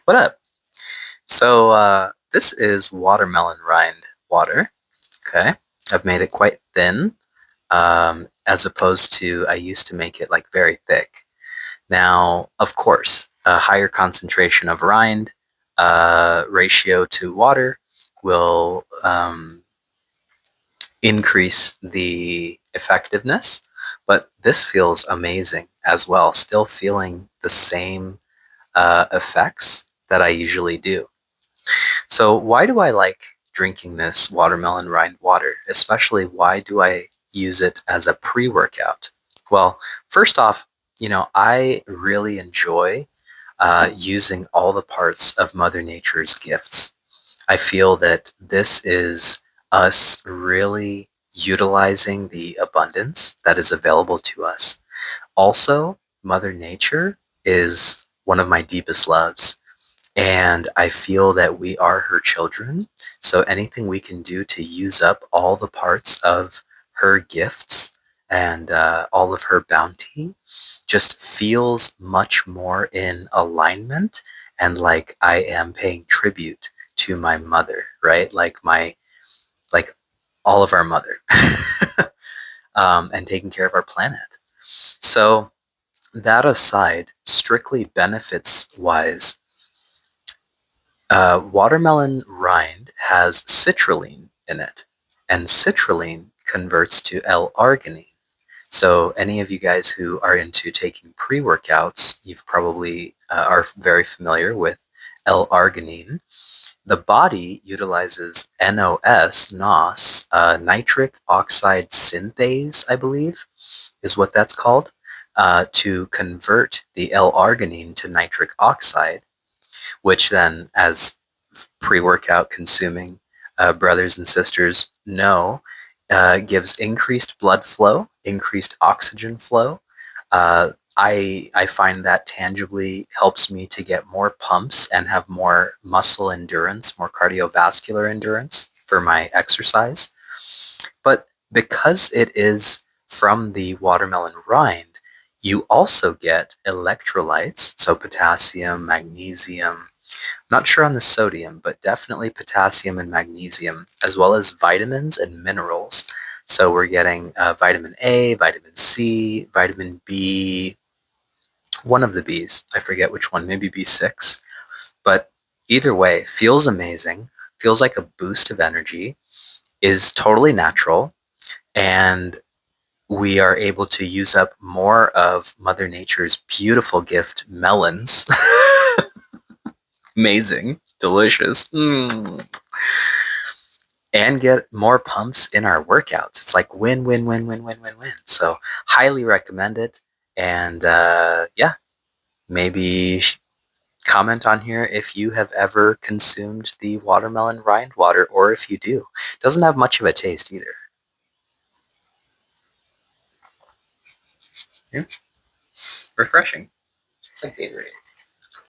What up? So this is watermelon rind water. Okay, I've made it quite thin, as opposed to I used to make it like very thick. Now, of course, a higher concentration of rind ratio to water will increase the effectiveness, but this feels amazing as well. Still feeling the same effects that I usually do. So why do I like drinking this watermelon rind water? Especially why do I use it as a pre-workout? Well, first off, I really enjoy using all the parts of Mother Nature's gifts. I feel that this is us really utilizing the abundance that is available to us. Also, Mother Nature is one of my deepest loves. And I feel that we are her children. So anything we can do to use up all the parts of her gifts and all of her bounty just feels much more in alignment and like I am paying tribute to my mother, right? Like all of our mother, and taking care of our planet. So that aside, strictly benefits wise, watermelon rind has citrulline in it, and citrulline converts to L-arginine. So any of you guys who are into taking pre-workouts, you've probably are very familiar with L-arginine. The body utilizes NOS, nitric oxide synthase, I believe, is what that's called, to convert the L-arginine to nitric oxide, which then, as pre-workout consuming brothers and sisters know, gives increased blood flow, increased oxygen flow. I find that tangibly helps me to get more pumps and have more muscle endurance, more cardiovascular endurance for my exercise. But because it is from the watermelon rind, you also get electrolytes, so potassium, magnesium, not sure on the sodium, but definitely potassium and magnesium, as well as vitamins and minerals. So we're getting vitamin A, vitamin C, vitamin B, one of the Bs. I forget which one, maybe B6. But either way, feels amazing, feels like a boost of energy, is totally natural, and we are able to use up more of Mother Nature's beautiful gift, melons. Amazing, delicious. And get more pumps in our workouts. It's like win, win, win, win, win, win, win. So highly recommend it. And yeah, maybe comment on here if you have ever consumed the watermelon rind water, or if you do. Doesn't have much of a taste either. Yeah. Refreshing. It's like Gatorade.